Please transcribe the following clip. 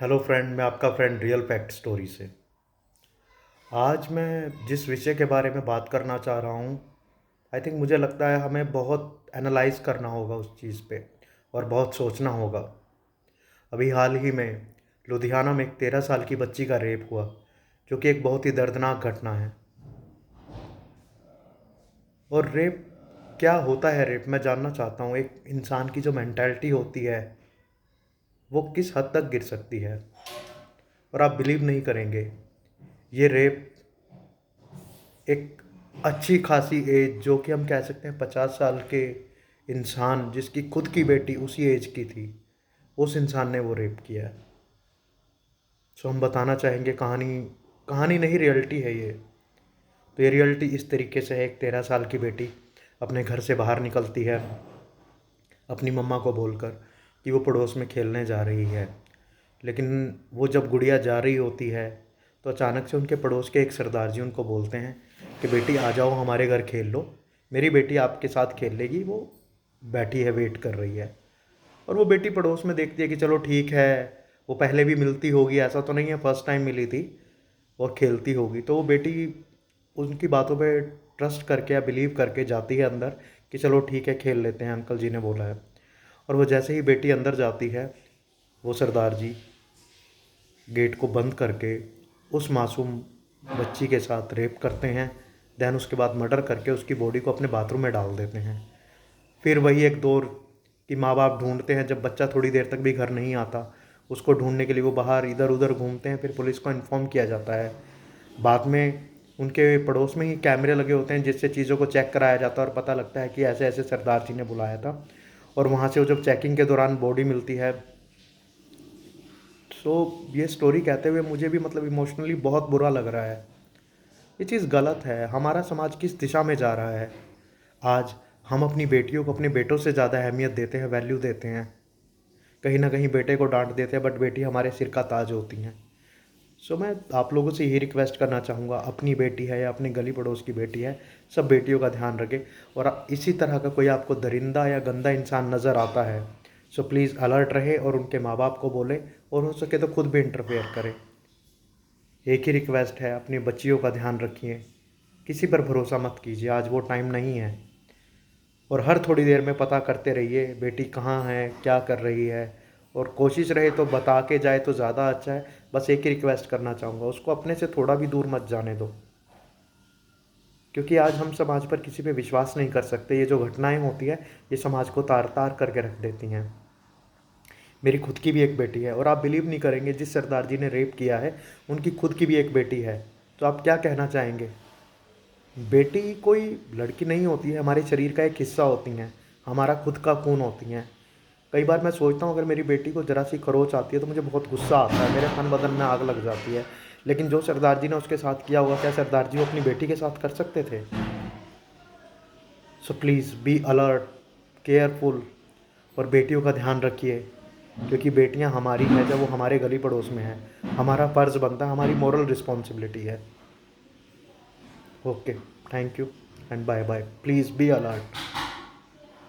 Hello friend, मैं आपका friend real fact story से। आज मैं जिस विषय के बारे में बात करना चाह रहा हूँ, आई थिंक मुझे लगता है हमें बहुत एनालाइज करना होगा उस चीज़ पे और बहुत सोचना होगा। अभी हाल ही में लुधियाना में एक 13 साल की बच्ची का रेप हुआ, जो कि एक बहुत ही दर्दनाक घटना है। और रेप क्या होता है, रेप मैं जानना चाहता हूँ। एक इंसान की जो मेंटालिटी होती है वो किस हद तक गिर सकती है। और आप बिलीव नहीं करेंगे, ये रेप एक अच्छी खासी एज, जो कि हम कह सकते हैं 50 साल के इंसान जिसकी खुद की बेटी उसी एज की थी, उस इंसान ने वो रेप किया है। सो हम बताना चाहेंगे कहानी। कहानी नहीं, रियलिटी है ये। तो ये रियलिटी इस तरीके से है। एक 13 साल की बेटी अपने घर से बाहर निकलती है अपनी मम्मा को बोलकर कि वो पड़ोस में खेलने जा रही है। लेकिन वो जब गुड़िया जा रही होती है तो अचानक से उनके पड़ोस के एक सरदार जी उनको बोलते हैं कि बेटी आ जाओ, हमारे घर खेल लो, मेरी बेटी आपके साथ खेल लेगी, वो बैठी है, वेट कर रही है। और वो बेटी पड़ोस में देखती है कि चलो ठीक है, वो पहले भी मिलती होगी, ऐसा तो नहीं है फर्स्ट टाइम मिली थी, और खेलती होगी। तो वो बेटी उनकी बातों पे ट्रस्ट करके या बिलीव करके जाती है अंदर कि चलो ठीक है, खेल लेते हैं, अंकल जी ने बोला है। और वो जैसे ही बेटी अंदर जाती है, वो सरदार जी गेट को बंद करके उस मासूम बच्ची के साथ रेप करते हैं। देन उसके बाद मर्डर करके उसकी बॉडी को अपने बाथरूम में डाल देते हैं। फिर वही एक दौर कि माँ बाप ढूंढते हैं, जब बच्चा थोड़ी देर तक भी घर नहीं आता, उसको ढूंढने के लिए वो बाहर इधर उधर घूमते हैं। फिर पुलिस को इन्फॉर्म किया जाता है। बाद में उनके पड़ोस में ही कैमरे लगे होते हैं, जिससे चीज़ों को चेक कराया जाता है और पता लगता है कि ऐसे ऐसे सरदार जी ने बुलाया था। और वहाँ से वो जब चेकिंग के दौरान बॉडी मिलती है। सो ये स्टोरी कहते हुए मुझे भी मतलब इमोशनली बहुत बुरा लग रहा है। ये चीज़ गलत है। हमारा समाज किस दिशा में जा रहा है। आज हम अपनी बेटियों को अपने बेटों से ज़्यादा अहमियत देते हैं, वैल्यू देते हैं। कहीं ना कहीं बेटे को डांट देते हैं, बट बेटी हमारे सिर का ताज होती हैं। सो मैं आप लोगों से यही रिक्वेस्ट करना चाहूँगा, अपनी बेटी है या अपनी गली पड़ोस की बेटी है, सब बेटियों का ध्यान रखें। और इसी तरह का कोई आपको दरिंदा या गंदा इंसान नज़र आता है, सो प्लीज़ अलर्ट रहे और उनके माँ बाप को बोले, और हो सके तो खुद भी इंटरफेयर करें। एक ही रिक्वेस्ट है, अपनी बच्चियों का ध्यान रखिए। किसी पर भरोसा मत कीजिए, आज वो टाइम नहीं है। और हर थोड़ी देर में पता करते रहिए बेटी कहाँ है, क्या कर रही है। और कोशिश रहे तो बता के जाए तो ज़्यादा अच्छा है। बस एक ही रिक्वेस्ट करना चाहूँगा, उसको अपने से थोड़ा भी दूर मत जाने दो। क्योंकि आज हम समाज पर किसी पे विश्वास नहीं कर सकते। ये जो घटनाएं होती है, ये समाज को तार तार करके रख देती हैं। मेरी खुद की भी एक बेटी है, और आप बिलीव नहीं करेंगे, जिस सरदार जी ने रेप किया है उनकी खुद की भी एक बेटी है। तो आप क्या कहना चाहेंगे। बेटी कोई लड़की नहीं होती है, हमारे शरीर का एक हिस्सा होती हैं, हमारा खुद का खून होती हैं। कई बार मैं सोचता हूँ, अगर मेरी बेटी को ज़रा सी खरोच आती है तो मुझे बहुत गुस्सा आता है, मेरे तन बदन में आग लग जाती है। लेकिन जो सरदार जी ने उसके साथ किया होगा, क्या सरदार जी वो अपनी बेटी के साथ कर सकते थे। So please be alert, careful, और बेटियों का ध्यान रखिए। क्योंकि बेटियां हमारी हैं, जब वो हमारे गली पड़ोस में हैं, हमारा फ़र्ज़ बनता है, हमारी मॉरल रिस्पॉन्सिबिलिटी है। Okay, thank you and bye bye. Please be alert.